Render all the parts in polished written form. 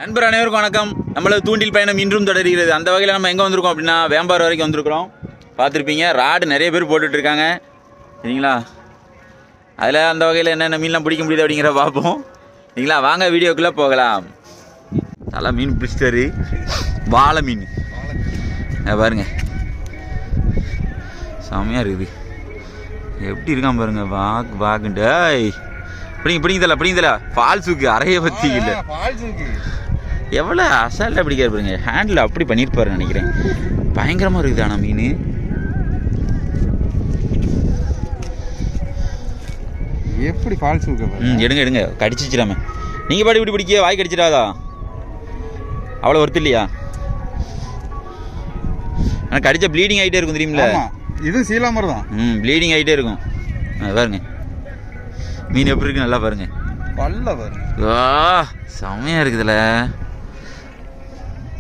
நண்பர் அனைவருக்கும் வணக்கம். நம்மளது தூண்டில் பயணம் இன்றும் தொடர்கிறது. அந்த வகையில் நம்ம எங்கே வந்திருக்கோம் அப்படின்னா வேம்பார் வரைக்கும் வந்திருக்கிறோம். பார்த்துருப்பீங்க, ராடு நிறைய பேர் போட்டுட்ருக்காங்க சரிங்களா. அதில் அந்த வகையில் என்னென்ன மீன்லாம் பிடிக்க முடியுது அப்படிங்கிற பார்ப்போம் சரிங்களா. வாங்க வீடியோக்குள்ளே போகலாம். தலை மீன் பிடிச்சிட்டாரு, வாழை மீன் பாருங்க, செம்மையாக இருக்குது. எப்படி இருக்கான் பாருங்க, வாக்குண்டு பிடிங்கல ஃபால்ஸுக்கு அறைய பற்றி இல்லை, எவ்வளோ அசால்ட்டாக பிடிக்காது பாருங்க. ஹேண்டில் அப்படி பண்ணியிருப்பாரு நினைக்கிறேன். பயங்கரமாக இருக்குது ஆனால் மீன். எப்படி ஃபால்ஸ் எடுங்க கடிச்சிச்சிடாம. நீங்கள் பாடி இப்படி பிடிக்க வாய் கடிச்சிடாதா? அவ்வளோ ஒர்த்து இல்லையா? ஆனால் கடிச்சா ப்ளீடிங் ஆகிட்டே இருக்கும் தெரியுமில்ல. இது சீலாமர் தான். ப்ளீடிங் ஆகிட்டே இருக்கும். பாருங்க மீன் எப்படி இருக்கு, நல்லா பாருங்க. பல்ல பாருங்க, செம்மையாக இருக்குதுல்ல.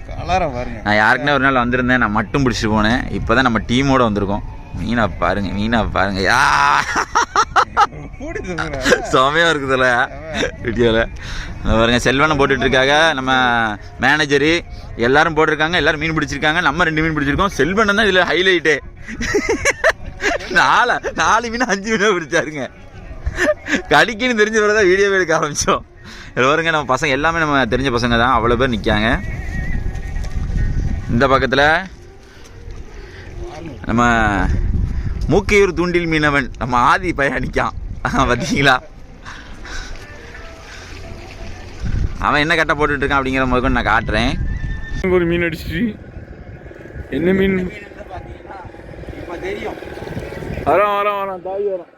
கலரை பாருங்க. நான் யாருக்குன்னா ஒரு நாள் வந்திருந்தேன், நான் மட்டும் பிடிச்சிட்டு போனேன். இப்போ தான் நம்ம டீமோட வந்திருக்கோம். மீனா பாருங்க செம்மையாக இருக்குதுல்ல வீடியோவில். பாருங்க செல்வனை போட்டுட்டு இருக்காங்க, நம்ம மேனேஜரு எல்லாரும் போட்டிருக்காங்க. எல்லாரும் மீன் பிடிச்சிருக்காங்க. நம்ம 2 மீன் பிடிச்சிருக்கோம். செல்வன் தான் இதில் ஹைலைட்டு. 4 மீன் 5 மீனாக பிடிச்சாருங்க. கடிக்குன்னு தெரிஞ்ச பிறகு தான் வீடியோவே எடுக்க ஆரம்பித்தோம். இதில் வருங்க நம்ம பசங்க எல்லாமே நம்ம தெரிஞ்ச பசங்க தான், அவ்வளோ பேர் நிற்காங்க. இந்த பக்கத்தில் நம்ம மூக்கையூர் தூண்டில் மீனவன் நம்ம ஆதி பையன் நிற்கான் பார்த்தீங்களா. அவன் என்ன கட்டை போட்டுட்ருக்கான் அப்படிங்கிற முதல்ல நான் காட்டுறேன். ஒரு மீன் அடிச்சிட்டு என்ன மீன் இப்போ தெரியும். வரோம் தாவி வரோம்.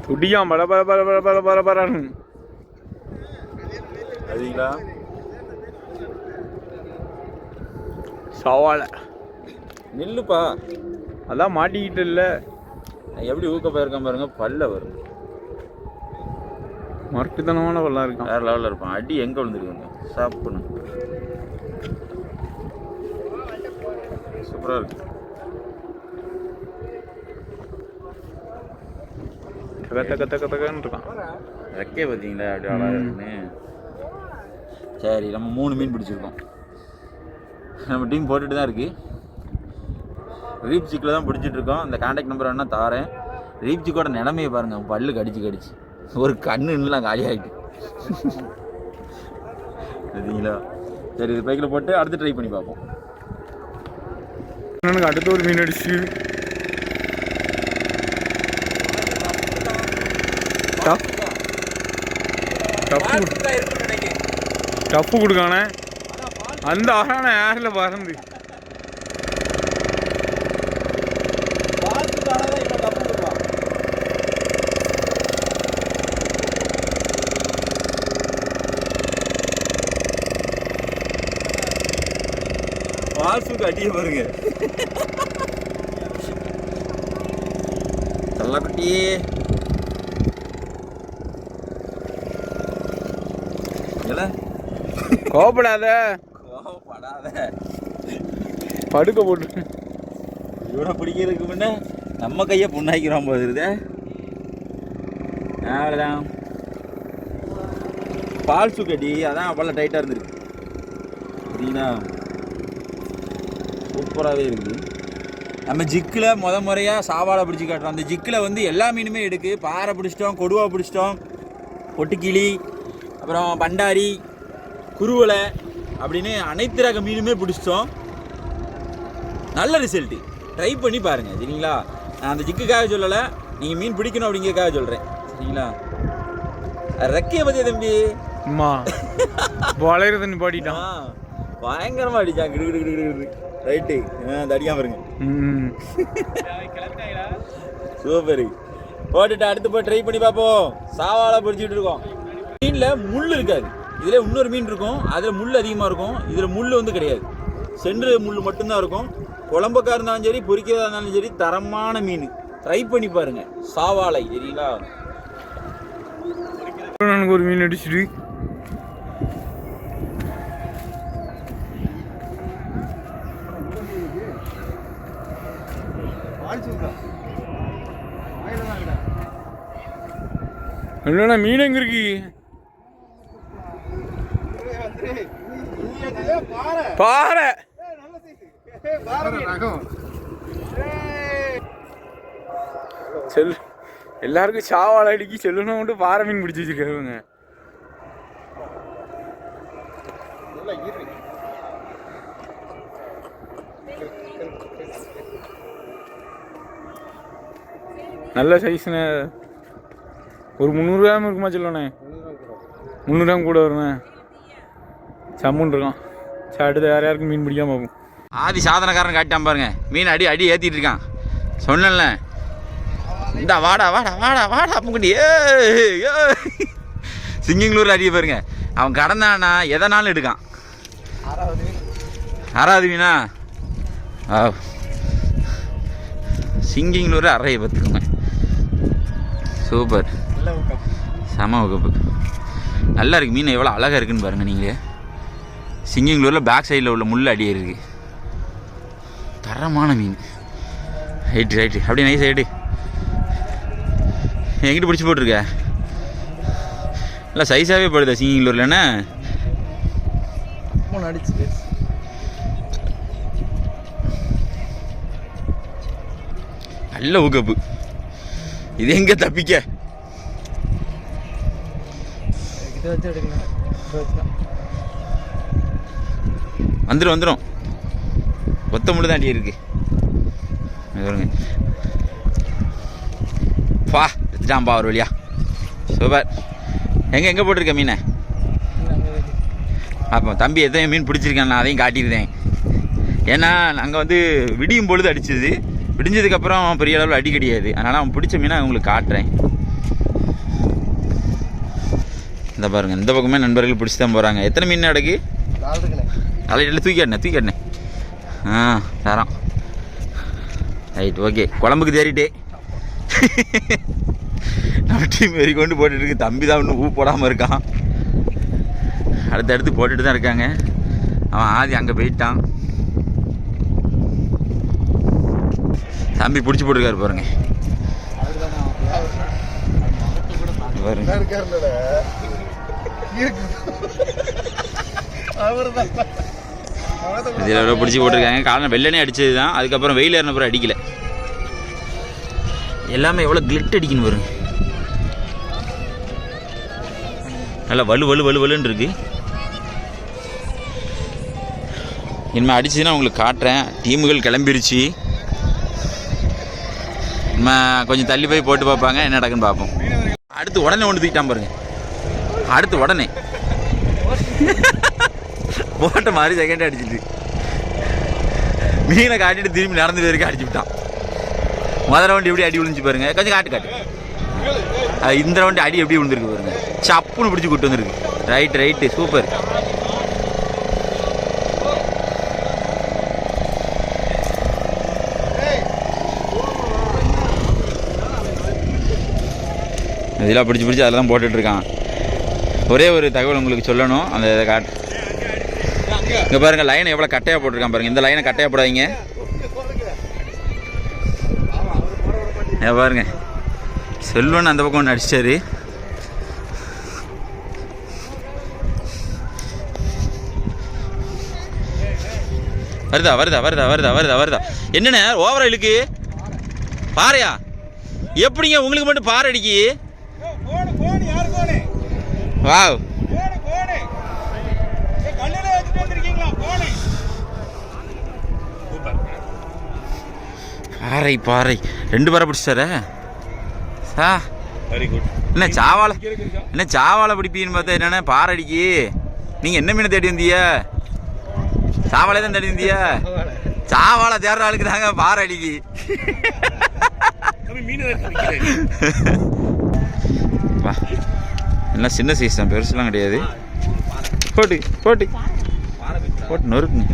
துடியாம் பரபரன்னு சவாலை நெல்லுப்பா, அதான் மாட்டிக்கிட்டு இல்லை. எப்படி ஊக்கப்பயிருக்கான் பாருங்க. பல்ல வரும், மரட்டுத்தனமான பல்லாம் இருக்கான். வேற லெவலில் இருப்பான். அடி எங்கே விழுந்துருக்குங்க, சாப்பிடணும். சூப்பராக இருக்கு. கத்தக்கன்னு இருக்கான். ரெக்கே பார்த்தீங்களா அப்படி அழகாக இருக்குன்னு. சரி, நம்ம 3 மீன் பிடிச்சிருக்கோம். நம்ம டீம் போட்டுட்டு தான் இருக்குது. ரீப் சிக்கில் தான் பிடிச்சிட்டு இருக்கோம். அந்த கான்டாக்ட் நம்பர் வேணால் தாரேன். ரீப் சிக்கோட நிலமையை பாருங்கள், பல்லு கடிச்சு ஒரு கண்ணுலாம் காலி ஆகிட்டு சரிங்களா. சரி, இது பைக்கில் போட்டு அடுத்து ட்ரை பண்ணி பார்ப்போம். எனக்கு அடுத்த ஒரு மீன் அடிச்சு டப்பு கொடுக்கானே. அந்த அழகான ஏரில் பறந்து வாசுக்கு அடிய பாருங்க. கள்ளக்குட்டி கோபப்படாத படுக்க போட்டு இவனை பிடிக்கிறதுக்கு முன்ன நம்ம கையை புண்ணாக்கிறோம் போதுருதே. அவ்வளோதான் பால் சுக்கடி, அதான் அவ்வளோ டைட்டாக இருந்திருக்கு சரிங்களா. சூப்பராகவே இருக்குது. நம்ம ஜிக்கில் முறையாக சாவாடை பிடிச்சி காட்டுறோம். அந்த ஜிக்கில் வந்து எல்லா மீனுமே எடுக்கு. பாறை பிடிச்சிட்டோம், கொடுவா பிடிச்சிட்டோம், பொட்டுக்கிளி, அப்புறம் பண்டாரி, குருவலை அப்படின்னு அனைத்து ரக மீனுமே பிடிச்சிட்டோம். நல்ல ரிசல்ட்டு, ட்ரை பண்ணி பாருங்கள் சரிங்களா. நான் அந்த ஜிக்குக்காக சொல்லலை, நீங்கள் மீன் பிடிக்கணும் அப்படிங்கிறதுக்காக சொல்கிறேன் சரிங்களா. ரெக்கையை பற்றிய தம்பி அம்மா வளையிற தண்ணி பாடிட்டான். பயங்கரமாக அடித்தான் கிடு ரைட்டு. அந்த அடிக்காம பாருங்க. சூப்பரு. போட்டுட்டு அடுத்து போய் ட்ரை பண்ணி பார்ப்போம். சாவாலை பிடிச்சிட்டு இருக்கோம். மீனில் முள் இருக்காது. இதில் இன்னொரு மீன் இருக்கும், அதில் முள் அதிகமாக இருக்கும். இதில் முள் வந்து கிடையாது, சென்று முள் மட்டும்தான் இருக்கும். குழம்புக்கா இருந்தாலும் சரி, பொரிக்கிறதா இருந்தாலும் சரி, தரமான மீன். ட்ரை பண்ணி பாருங்க, சாவாலை சரிங்களா. எனக்கு ஒரு மீன் அடிச்சிட்டு இல்லைண்ணா மீன் எங்க இருக்கு? பாறை. எல்லாருக்கும் சாவாளை அடிக்கி செல்லுனா மட்டும் பாறை மீன் பிடிச்சி வச்சிருக்காங்க. நல்ல சைஸ்ண்ணே. ஒரு 300 கிராம் இருக்குமா சொல்லணே? 300 கிராம் கூட வருண்ணே. சம்முன்னு இருக்கும். சரி, அடுத்து வேறு யாருக்கும் மீன் பிடிக்காம போகும். ஆதி சாதனக்காரன் காட்டான் பாருங்க. மீன் அடி அடி ஏற்றிட்டு இருக்கான். சொன்னல இந்தா வாடா வாடா வாடா வாடா அப்படி ஏ சிங்கிங்களூர் அடிய பாருங்க. அவன் கடந்தானா எதனாலும் எடுக்கான். 6வது மீனா சிங்கிங்களூர் அறையை பார்த்துக்கோங்க. சூப்பர், செம வகுப்பு. நல்லா இருக்குது மீன். எவ்வளோ அழகாக இருக்குன்னு பாருங்கள் நீங்கள். சிங்கிங்களூரில் பேக் சைடில் உள்ள முள் அடி இருக்குது. தரமான மீன். ரைட்டு ரைட்டு அப்படியே நைஸ் ஆகிட்டு எங்கிட்ட பிடிச்சி போட்டிருக்க. இல்லை சைஸாகவே போடுதா சிங்கிங்களூரில்? என்ன நல்ல ஊக்கப்பு. இது எங்க தப்பிக்க? வந்துடும் வந்துடும். ஒத்த முள்ளு தாண்டி இருக்கு. பா எடுத்துட்டான்பா ஒரு வழியா. சூப்பர். எங்கே போட்டிருக்க மீனை? அப்போ தம்பி எத்தனை மீன் பிடிச்சிருக்கேன் நான் அதையும் காட்டியிருந்தேன். ஏன்னா நாங்கள் வந்து விடியும் பொழுது அடிச்சது. விடிஞ்சதுக்கப்புறம் பெரிய அளவில் அடி கிடையாது. அதனால் அவன் பிடிச்ச மீனை உங்களுக்கு காட்டுறேன். இந்த பாருங்கள், இந்த பக்கமே நண்பர்கள் பிடிச்சி தான் போகிறாங்க. எத்தனை மீன் அடக்கு? 4 தூக்கிட்டேன். தரோம். Right, okay. குழம்புக்கு தேறிட்டே நம்ம டீம் வெறி கொண்டு போட்டுருக்கு. தம்பி தான் ஒன்றும் ஊ போடாமல் இருக்கான். அடுத்தடுத்து போட்டுட்டு தான் இருக்காங்க. அவன் ஆதி அங்கே போயிட்டான். தம்பி பிடிச்சி போட்டுருக்காரு பாருங்க. இதில் பிடிச்சி போட்டிருக்காங்க. காரணம் வெள்ளனே அடிச்சது தான். அதுக்கப்புறம் வெயில் ஏறினப்புறம் அடிக்கல. எல்லாமே எவ்வளோ கிளிட் அடிக்கணும் பாருங்க. நல்லா வலுன்னு இருக்கு. இனிமேல் அடிச்சதுன்னா உங்களுக்கு காட்டுறேன். டீமுகள் கிளம்பிருச்சு. நம்ம கொஞ்சம் தள்ளி போய் போட்டு பார்ப்பாங்க என்ன நடக்குன்னு பார்ப்போம். அடுத்து உடனே ஒன்று தூக்கிட்டான் பாருங்க. அடுத்து உடனே போட்ட மாதிரி செகண்ட் அடிச்சுட்டு மீனை காட்டிட்டு திரும்பி நடந்து பேருக்கு அடிச்சு விட்டான். முதல் ரவுண்டு எப்படி அடி விழுந்துச்சு பாருங்க. கொஞ்சம் காட்டு. இந்த ரவுண்டு அடி எப்படி விழுந்துருக்கு பாருங்க. சப்புன்னு பிடிச்சி கூட்டு வந்துருக்கு. Right super. இதெல்லாம் பிடிச்சி அதில் தான் போட்டுட்ருக்கான். ஒரே ஒரு தகவல் உங்களுக்கு சொல்லணும். அந்த இதை காட்டு. இங்கே பாருங்கள், லைனை எவ்வளோ கட்டையாக போட்டிருக்கான் பாருங்கள். இந்த லைனை கட்டையாக போடாதீங்க. பாருங்க, செல்வன் அந்த பக்கம் ஒன்று அடிச்சிட்டாரு. வருதா என்னண்ணே ஓவரா இழுக்கு? பாறையா? எப்படிங்க உங்களுக்கு மட்டும் பாறை அடிக்கி? வாவ், பாறை 2 பாறை பிடிச்சாரா? Very good. என்ன சாவாலை பிடிப்பீன்னு பார்த்தா என்னென்ன பாறை அடிக்கி? நீங்கள் என்ன மீனை தேடி வந்தீங்க? சாவாலை தான் தேடி வந்தீங்க? சாவாலை தேடுற ஆளுக்கு தாங்க பாறை அடிக்கி. எல்லாம் சின்ன சைஸ் தான், பெருசுலாம் கிடையாது. போட்டு நொறுக்குங்க.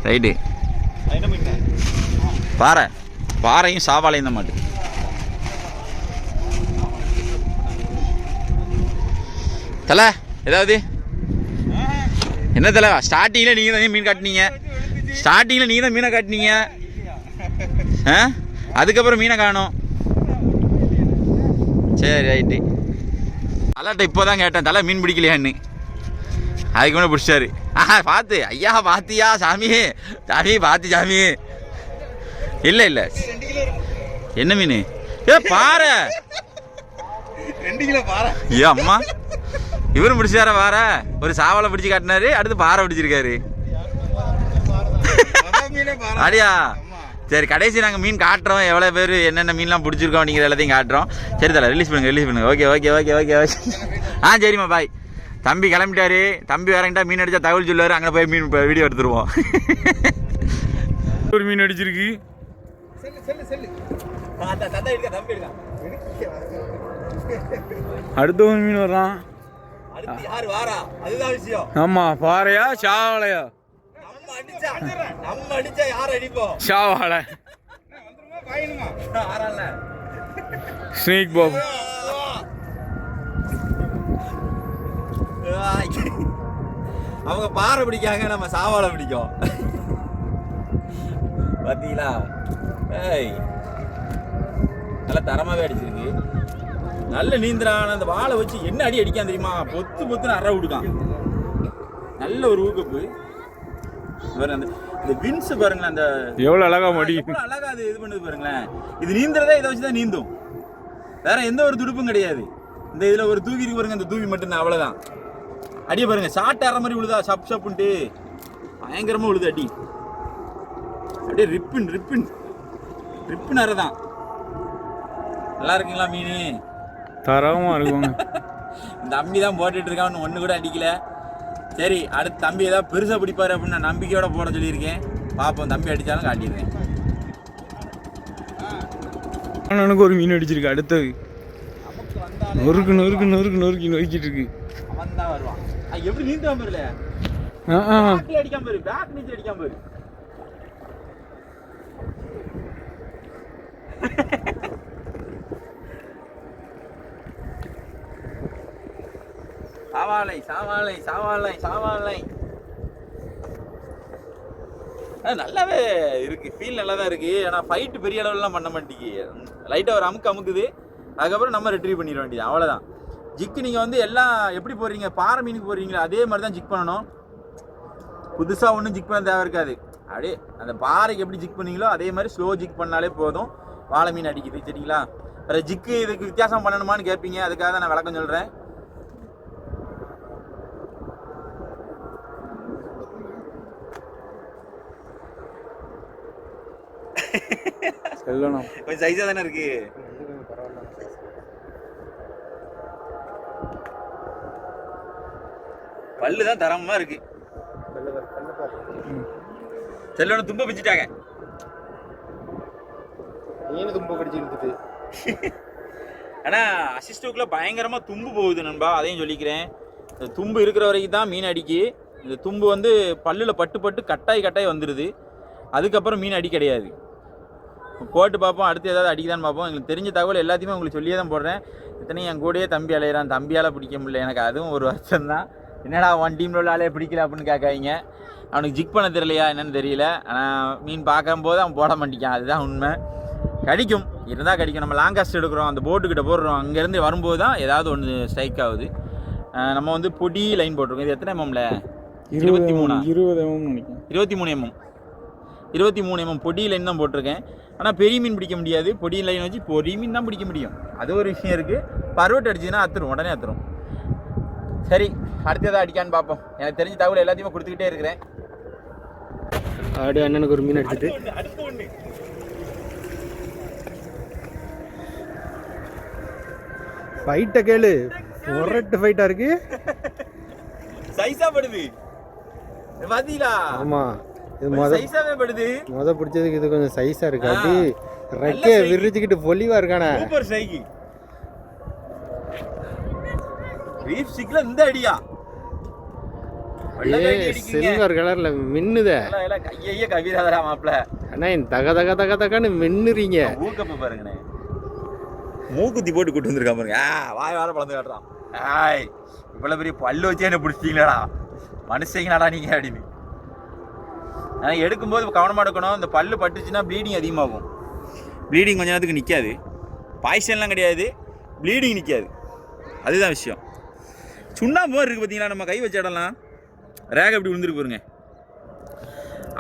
ரைட்டு. பாறையும் சாவாலையும் தான் மாட்டு. தலை ஏதாவது என்ன தலை? ஸ்டார்டிங்கில் நீங்கள் தான் மீன் காட்டினீங்க. ஸ்டார்டிங்கில் நீ தான் மீனை காட்டினீங்க, அதுக்கப்புறம் மீனை காணோம். சரி ரைட்டு. அல்லாட்ட இப்போ தான் கேட்டேன், தலை மீன் பிடிக்கலையான்னு. அதுக்கு மேலே பிடிச்சாரு. பார்த்து ஐயா, பார்த்தியா சாமி, சாமி பார்த்து சாமி. இல்லை இல்லை, என்ன மீன்? பாறை, 2 கிலோ பாறை. ஏ அம்மா, இவரும் பிடிச்சார பாறை. ஒரு சாவலை பிடிச்சி காட்டினாரு, அடுத்து பாறை பிடிச்சிருக்காரு. அப்படியா? சரி, கடைசி நாங்கள் மீன் காட்டுறோம், எவ்வளோ பேர் என்னென்ன மீன்லாம் பிடிச்சிருக்கோம் அப்படிங்கிற எல்லாத்தையும் காட்டுறோம். சரி தலை, ரிலீஸ் பண்ணுங்க. Okay okay okay okay okay. சரிம்மா, பாய். தம்பி கிளம்பிட்டாரு. தம்பி வேறங்கிட்டா மீன் அடித்தா தகவல் சொல்லுவார். அங்கே போய் மீன் வீடியோ எடுத்துருவோம். ஒரு மீன் அடிச்சிருக்கு. அடுத்த ஒரு மீன் வர்றான். ஆமா, பாறையா சாவலையா? சாவாலை. Snake pop. அவங்க பாறை பிடிக்காங்க, நம்ம சாவாலை பிடிக்கும். பார்த்தீங்களா? நல்லா தரமாகவே அடிச்சிருக்கு. நல்ல நீந்திரான அந்த வாழை வச்சு என்ன அடி அடிக்கான் தெரியுமா? பொத்து பொத்துன்னு அற விடுக்கான். நல்ல ஒரு ஊக்கப்பு. இந்த வின்ஸ் பாருங்களேன், அந்த எவ்வளோ அழகா மடி, அழகா அது இது பண்ணுது பாருங்களேன். இது நீந்துறதே இதை வச்சு தான் நீந்தும், வேற எந்த ஒரு துடுப்பும் கிடையாது. இந்த இதில் ஒரு தூக்கி இருக்கு பாருங்க, இந்த தூக்கி மட்டும்தான், அவ்வளோதான். அடியே பாருங்க, ஷார்ட் ஆற மாதிரி விழுதா, சப் சப்புன்ட்டு பயங்கரமாக விழுது அடி. அப்படியே ரிப்பின் அறதான். நல்லா இருக்குங்களா மீன்? தரமாக இருக்குங்க. இந்த தம்பி தான் போட்டுட்டு இருக்கான், ஒன்று கூட அடிக்கல. சரி, அடுத்து தம்பி ஏதாவது பெருசாக பிடிப்பாரு அப்படின்னு நான் நம்பிக்கையோட போட சொல்லியிருக்கேன். பார்ப்போம், தம்பி அடித்தாலும் காட்டிடுறேன். எனக்கு ஒரு மீன் அடிச்சிருக்கு. அடுத்தது நொறுக்கிட்டு இருக்கு. அவன் தான் வருவான். எப்படி நீந்தாம பாருல, அடிக்காம பாரு, பேக் நீச்சல் அடிக்காம பாரு. சாவாலை. நல்லாவே இருக்கு, ஃபீல் நல்லா தான் இருக்கு. ஆனால் ஃபைட்டு பெரிய அளவுலாம் பண்ண மாட்டேங்கி, லைட்டாக ஒரு அமுக்குது. அதுக்கப்புறம் நம்ம ரெட்ரீவ் பண்ணிட வேண்டியது, அவ்வளோதான். ஜிக்கு நீங்கள் வந்து எல்லாம் எப்படி போடுறீங்க, பாறை மீனுக்கு போடுறீங்களா அதே மாதிரி தான் ஜிக் பண்ணணும். புதுசாக ஒன்றும் ஜிக் பண்ண தேவை இருக்காது. அப்படியே அந்த பாறைக்கு எப்படி ஜிக் பண்ணீங்களோ அதே மாதிரி ஸ்லோ ஜிக் பண்ணாலே போதும். வாழை மீன் அடிக்குது. சரிங்களா? வேறு ஜிக்கு இதுக்கு வித்தியாசம் பண்ணணுமான்னு கேட்பீங்க, அதுக்காக தான் நான் விளக்கம் சொல்கிறேன். கொஞ்சம் சைஸா தானே இருக்கு. பல்லு தான் தரமா இருக்கு. செல்லோட தும்ப பிச்சுட்டாங்க. தும்ப கடிச்சு இழுத்துட்டு. ஆனா அசிஸ்டுக்குள்ள பயங்கரமா தும்பு போகுது நண்பா, அதையும் சொல்லிக்கிறேன். இந்த தும்பு இருக்கிற வரைக்கும் தான் மீன் அடிக்கு. இந்த தும்பு வந்து பல்லுல பட்டு கட்டாய் வந்துடுது. அதுக்கப்புறம் மீன் அடி கிடையாது. போட்டு பார்ப்போம், அடுத்து ஏதாவது அடிக்குதான்னு பார்ப்போம். எங்களுக்கு தெரிஞ்ச தகவல் எல்லாத்தையுமே உங்களுக்கு சொல்லியே தான் போடுறேன். இத்தனையும் என் கூடயே தம்பி அலையிறான், தம்பியால் பிடிக்க முடியல. எனக்கு அதுவும் ஒரு வருஷம் தான். என்னடா ஒன் டீமில் உள்ள ஆளே பிடிக்கல அப்படின்னு கேட்காங்க. அவனுக்கு ஜிக் பண்ண தெரியலையா என்னன்னு தெரியல. ஆனால் மீன் பார்க்கும்போது அவன் போட மாட்டேங்கான், அதுதான் உண்மை. கிடைக்கும், இருந்தால் கிடைக்கும். நம்ம லாங் காஸ்ட் எடுக்கிறோம், அந்த போட்டுக்கிட்ட போடுறோம், அங்கேருந்து வரும்போது தான் ஏதாவது ஒன்று ஸ்ட்ரைக் ஆகுது. நம்ம வந்து பொடி லைன் போட்டிருக்கோம். இது எத்தனை எம்எம்ல? 23 23 எம்எம். 23 எம்எம் பொடி லைன் தான் போட்டிருக்கேன். ஆனால் பெரிய மீன் பிடிக்க முடியாது. பொடி லைன் வச்சு பொடி மீன் தான் பிடிக்க முடியும். அது ஒரு விஷயம் இருக்குது. பருவட்டு அடிச்சுன்னா அத்துரும், உடனே அத்துரும். சரி, அடுத்து எதாவது அடிக்கான்னு பார்ப்போம். எனக்கு தெரிஞ்ச தகவல் எல்லாத்தையுமே கொடுத்துக்கிட்டே இருக்கிறேன். அப்படியே அண்ணனுக்கு ஒரு மீன் அடிச்சுட்டு அடுத்து ஒன்று ஃபைட்டை கேளு. ஒரட்டு ஃபைட்டாக இருக்கு, சைஸா படுது. பாத்தீங்களா? ஆமா, இது சைஸாவே படுது. பிடிச்சதுக்கு இது கொஞ்சம் சைஸா இருக்கு. அப்படி ரெக்கைய விரிச்சுக்கிட்டு பொலிவா இருக்கானே. Super strike. ரீஃப் ஸ்டிக்ல இந்த அடியா சில்வர் கலர்ல மின்னுதே. கையே கவிராதரா மாப்ள. அண்ணா தக தக தக தகன்னு மின்னுறீங்க. ஊக்கப்ப பாருங்கண்ணே, மூக்குத்தி போட்டு கூட்டு வந்திருக்கான் பாருங்க. வாய் வார பழந்து காட்டுறான். இவ்வளவு பெரிய பல்லு வச்சே என்ன பிடிச்சிட்டீங்களாடா, மனுஷங்களாடா நீங்க அப்படின்னு. ஆனால் எடுக்கும்போது கவனமாக எடுக்கணும். இந்த பல்லு பட்டுச்சுன்னா ப்ளீடிங் அதிகமாகும். ப்ளீடிங் கொஞ்ச நேரத்துக்கு நிற்காது. பாய்ச்சன்லாம் கிடையாது, ப்ளீடிங் நிற்காது. அதுதான் விஷயம். சுண்ணாம்பு இருக்குது பார்த்தீங்களா, நம்ம கை வச்ச இடம்லாம் ரேகை எப்படி விழுந்துருக்கு பாருங்க.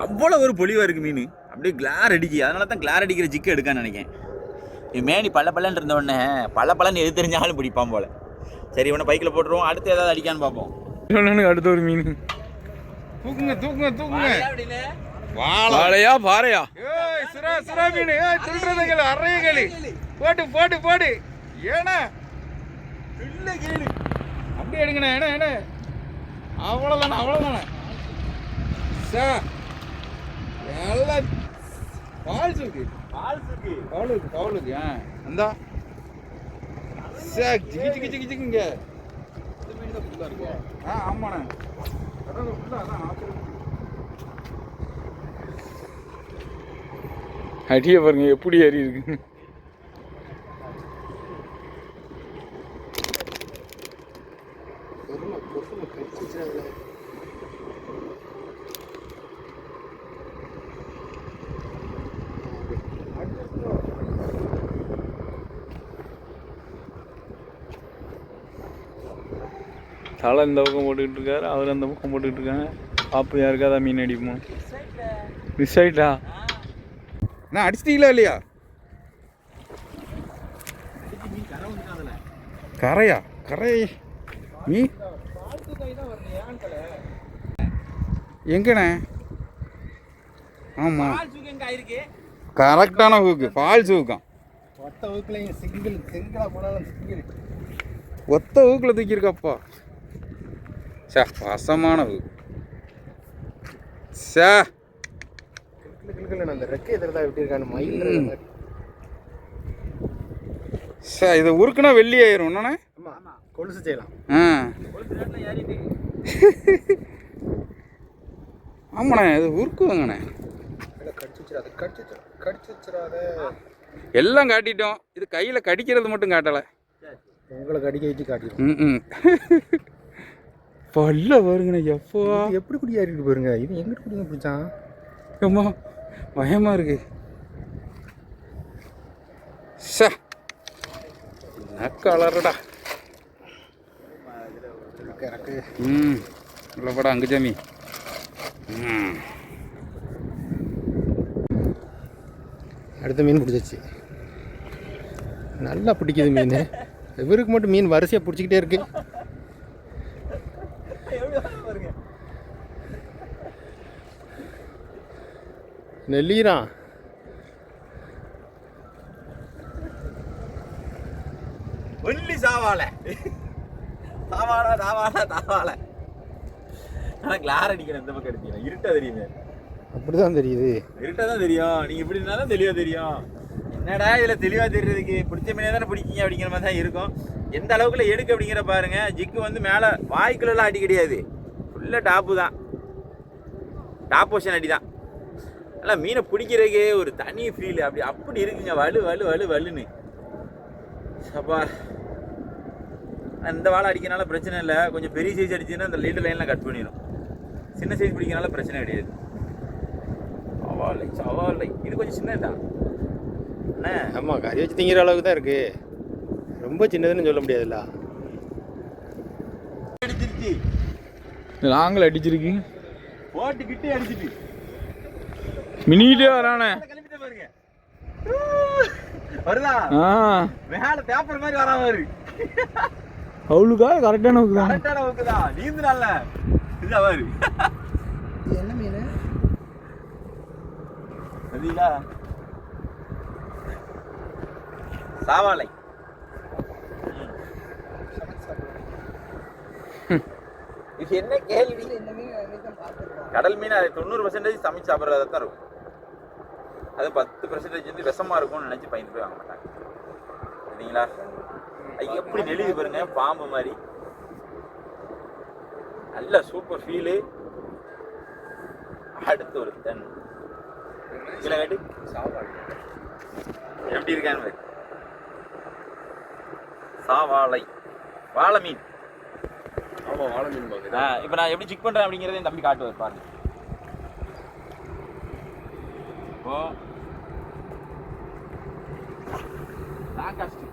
அவ்வளோ ஒரு பொலிவாக இருக்குது மீன். அப்படியே கிளார் அடிக்கி. அதனால தான் கிளார் அடிக்கிற ஜிக்கு எடுக்கான்னு நினைக்கிறேன். என் மேனி பல்லன்னு இருந்த உடனே பல்லன்னு எது தெரிஞ்சாலும் பிடிப்பான் போல். சரி, இவனை பைக்கில் போட்டுருவோம். அடுத்து ஏதாவது அடிக்கான்னு பார்ப்போம். அடுத்த ஒரு மீன் தூக்குங்க தூக்குங்க தூக்குங்க. வாழையா பாறையா? சுறா மீன் சொல்றதுகள் அறையகள் போட்டு போட்டு போடு. ஏன்னா அப்படி எடுங்கண்ணே. ஏன்னா அவ்வளோதானே அவ்வளோதானே சார். எல்லாம் பால்ஸ் இருக்கு பவுலுக்கு அந்தா சார். ஜிகி ஜிகி ஜிகி ஜிக்குங்க. ஆமாண்ணே. அடிய பாருங்க எப்படி ஏறி இருக்கு. தலை இந்த பக்கம் போட்டுக்கிட்டு இருக்காரு, அவர் அந்த பக்கம் போட்டுக்கிட்டு இருக்காங்க. பாப்பு யாருக்காதா மீன் அடிப்போம். மிஸ் ஆயிட்டா? நான் அடிச்சிட்டீங்களா இல்லையா? கரையா கரை மீ எங்கண்ணே? ஆமாம், கரெக்டான ஹூக்கு. ஃபால்ஸ் ஹூக்கம். ஒத்த ஹூக்கில் தூக்கியிருக்காப்பா. சே, வசமான ஹூக். சே, சார் இதை உருக்குனா வெள்ளி ஆயிரும். என்னண்ணே? கொலுசு செய்யலாம். ஆமாண்ணே, இது உருக்குவாங்கண்ணே. எல்லாம் காட்டிட்டோம். இது கையில் கடிக்கிறது மட்டும் காட்டலை. உங்களை கடிக்க வச்சு காட்டிடும். பல்ல பாருங்கண்ணே. எப்போ எப்படி குடி ஏறிட்டு பாருங்க. இது எங்கிட்ட குடிங்க பிடிச்சான். அம்மா பயமா இருக்கு. கலருடா. இல்லப்படா அங்கு சாமி. அடுத்த மீன் பிடிச்சிச்சு. நல்லா பிடிக்குது மீன். இவருக்கு மட்டும் மீன் வரிசையாக பிடிச்சிக்கிட்டே இருக்கு. நெல்லீரான். ஒன்லி சாவாலை. தாவாலை. ஆனால் கிளார் அடிக்கிறேன். இந்த பக்கம் அடிக்கிறேன். இருட்டா தெரியுமே. அப்படிதான் தெரியுது. இருட்டா தான் தெரியும். நீங்கள் இப்படி இருந்தாலும் தெளிவாக தெரியும். என்னடா இதில் தெளிவாக தெரியுறதுக்கு பிடிச்ச மீனே தானே பிடிக்கிங்க அப்படிங்கிற மாதிரி தான் இருக்கும். எந்த அளவுக்குள்ள எடுக்கு அப்படிங்கிற பாருங்க. ஜிக்கு வந்து மேலே வாய்க்குள்ளெல்லாம் அடி கிடையாது. ஃபுல்லாக டாப்பு தான். டாப் போஷன் அடி தான். நல்லா மீனை பிடிக்கிறதுக்கே ஒரு தனி ஃபீல். அப்படி இருக்குங்க. வலுன்னு சப்பா. இந்த வாழை அடிக்கிறனால பிரச்சனை இல்லை. கொஞ்சம் பெரிய சைஸ் அடிச்சுன்னா அந்த லீடர் லைன்லாம் கட் பண்ணிடும். சின்ன சைஸ் பிடிக்கிறனால பிரச்சனை கிடையாது. சவாலை இது கொஞ்சம் சின்னதான். ஆமாம், கறி வச்சு திங்கிற அளவுக்கு தான் இருக்கு. ரொம்ப சின்னதுன்னு சொல்ல முடியாதுல்ல. அடிச்சிருச்சு. நாங்களும் அடிச்சிருக்கு. போட்டுக்கிட்டே அடிச்சிட்டு மினிட்டே வரானே. பாருங்க வருதா? மேல பேப்பர் மாதிரி வரா மாதிரி. அவளுக்கா கரெக்டான ஊக்குதான். கரெக்டான ஊக்குதான். நீந்துறான்ல. இதா பாரு. என்ன மீன்? சரிங்களா? சாவாலை. இது என்ன கேள்வி? கடல் மீன் அது 90% சமைச்சு சாப்பிட்றதா தான் இருக்கும். அது 10% வந்து விஷமா இருக்கும்னு நினைச்சு பயந்து போய் வாங்க மாட்டாங்க. சரிங்களா? அது எப்படி நெளிது பாருங்க, பாம்பு மாதிரி. நல்ல சூப்பர் ஃபீலு. அடுத்து ஒரு தன் கீழே காட்டு. எப்படி இருக்கான்னு சாவாலை. வாழை மீன். ஆமாம், வாழை மீன் பாருங்க. இப்போ நான் எப்படி செக் பண்ணுறேன் அப்படிங்கிறத என் தம்பி காட்டுவார் பாருங்க. இப்போ லாங்கஸ்ட்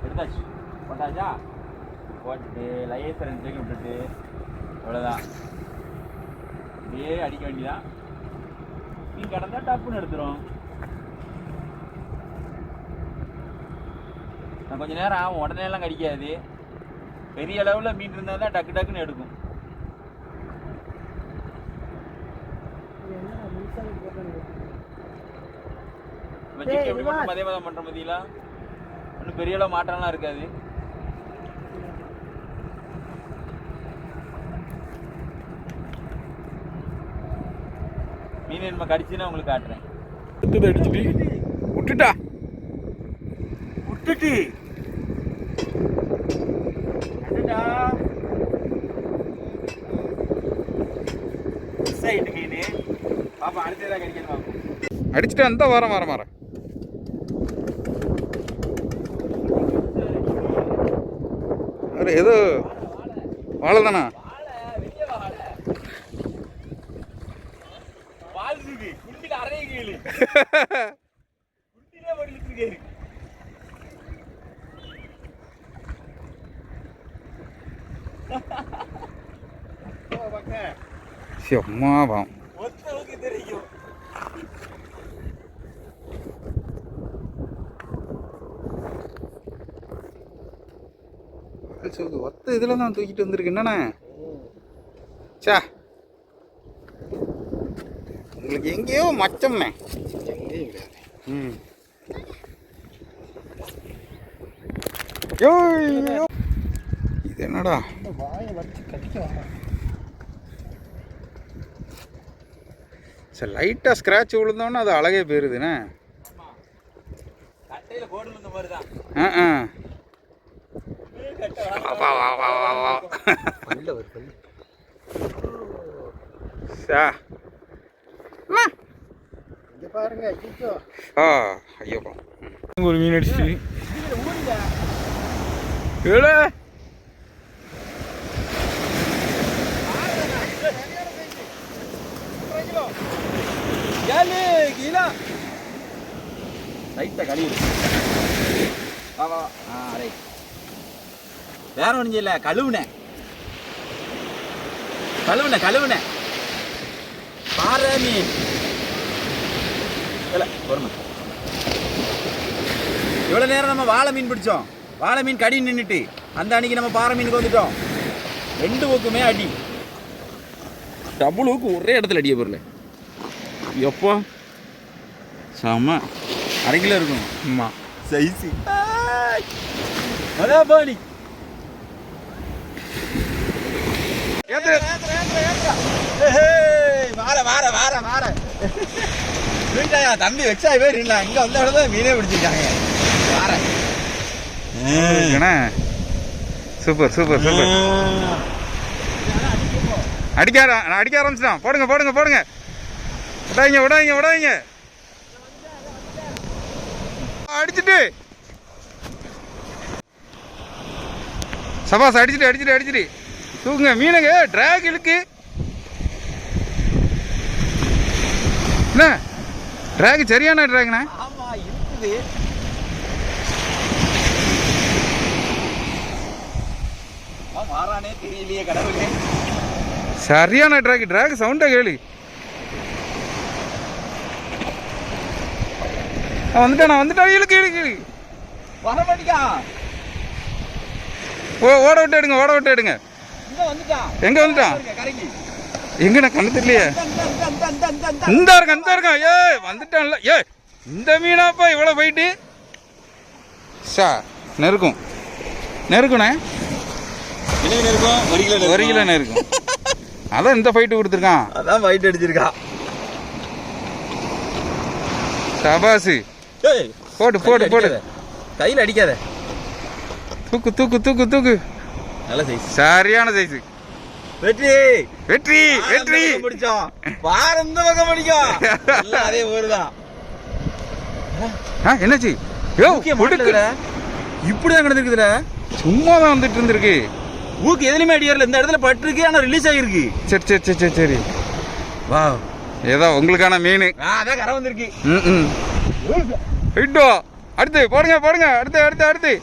எடுத்தாச்சு போட்டாச்சா போட்டுட்டு லைசர் 2 செகண்ட் விட்டுட்டு அவ்வளோதான் அப்படியே அடிக்க வேண்டியதான் மீன் கிடந்தா டப்புன்னு எடுத்துரும் நான் கொஞ்சம் நேரம் ஆகும் உடனே எல்லாம் கடிக்காது பெரிய அளவில் மீன் இருந்தால் தான் டக்கு டக்குன்னு எடுக்கும் எப்படி மட்டும் அதே மாதிரி பண்ணுற மதியில ஒன்றும் பெரிய அளவு மாற்றம்லாம் இருக்காது மீன் என்ன கடிச்சுன்னா உங்களுக்கு காட்டுறேன் அடிச்சுட்டு விட்டுட்டா விட்டுட்டு மீன் பாப்பா அடுத்ததாக கிடைக்கணும் பார்ப்போம் அடிச்சுட்டு அந்த வாரம் வேறு ஏதோ வாழை தானா அம்மாவாம் ஒத்த இதில் தான் தூக்கிட்டு வந்திருக்கு என்னண்ணே சா உங்களுக்கு எங்கேயோ மச்சம்ண்ணே ம் இது என்னடா சரி லைட்டாக ஸ்க்ராட்ச் விழுந்தோன்னா அது அழகே போயிருதுண்ணே ஒரு மீன் அடிச்சு வேற ஒன்றும் இல்லை கழுவுனேன் பாறை மீன் இவ்வளோ நேரம் நம்ம வாழை மீன் பிடிச்சோம் வாழை மீன் கடி நின்றுட்டு அந்த அன்னைக்கு நம்ம பாறை மீனுக்கு வந்துட்டோம் 2 ஊக்குமே அடி டபுள் ஊக்கு ஒரே இடத்துல அடிய பொருள் எப்போ செம்ம 1/2 கிலோ இருக்கும் ஆமாம் சைஸு அதான் பாணி வார தம்பி வெக்ஸாய் போய் இங்க வந்த இடத்துல மீனே பிடிச்சிருக்காங்க சூப்பர் அடிக்க ஆரம்பிச்சிட்டான் போடுங்க விடாதீங்க அடிச்சுட்டு சபாஸ் அடிச்சுட்டு தூக்குங்க மீனுங்க டிராக் இழுக்கு என்ன டிராக் சரியான டிராக்ண்ணா சரியான டிராக் சவுண்டா கேளு வந்துட்டான் இழுக்கு ஓட விட்டு எடுங்க எங்க வந்துட்டான் எங்கண்ணா கண்ணு தெரியலையே இந்த இருக்கான் ஏ வந்துட்டான்ல ஏ இந்த மீனாப்பா இவ்வளவு போயிட்டு நெருக்குண்ணே 1 கிலோ நெருக்கும் அதான் இந்த ஃபைட்டு கொடுத்துருக்கான் அதான் ஃபைட் அடிச்சிருக்கான் சபாசு போடு கையில் அடிக்காத தூக்கு நல்ல சைஸ் சரியான சைஸ் வெற்றி முடிச்சோம் பாரு இந்த பக்கம் முடிக்கும் அதே ஊருதான் என்னாச்சு இப்படிதான் கிடந்திருக்குதுல சும்மா தான் வந்துட்டு இருந்திருக்கு ஊக்கு எதுலையுமே அடியாரில் இந்த இடத்துல பட்டிருக்கு ஆனால் ரிலீஸ் ஆகிருக்கு சரி வா ஏதோ உங்களுக்கான மீன். அதான் கரை வந்திருக்கு. விட்டோ அடுத்து போடுங்க அடுத்து.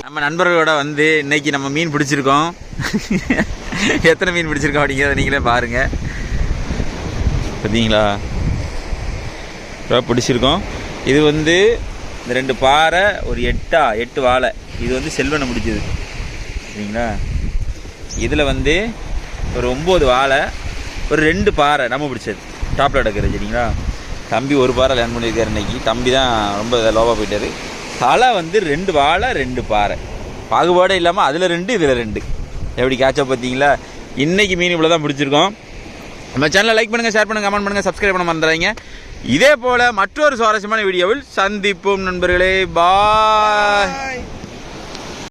நம்ம நண்பர்களோட வந்து இன்னைக்கு நம்ம மீன் பிடிச்சிருக்கோம். எத்தனை மீன் பிடிச்சிருக்கோம் அப்படிங்கிறத நீங்களே பாருங்க. பார்த்தீங்களா பிடிச்சிருக்கோம். இது வந்து இந்த 2 பாறை ஒரு 8 வாழை. இது வந்து செல்வனை பிடிச்சது சரிங்களா. இதில் வந்து ஒரு 9 வாழை ஒரு 2 பாறை நம்ம பிடிச்சது டாப்பில் கிடக்குறது சரிங்களா. தம்பி ஒரு பாறை லேண்ட் பண்ணியிருக்காரு இன்னைக்கு. தம்பி தான் ரொம்ப லோவாக போயிட்டார். தலை வந்து 2 வாழை 2 பாறை பாகுபாடே இல்லாமல் அதில் 2 இதில் 2 எப்படி கேட்சப் பார்த்தீங்களா. இன்றைக்கி மீன் இவ்வளோ தான் பிடிச்சிருக்கோம். நம்ம சேனலை லைக் பண்ணுங்கள், ஷேர் பண்ணுங்கள், கமெண்ட் பண்ணுங்கள், சப்ஸ்கிரைப் பண்ண மறந்துடாதீங்க. இதே போல் மற்றொரு சுவாரஸ்யமான வீடியோவில் சந்திப்போம் நண்பர்களே. பாய்.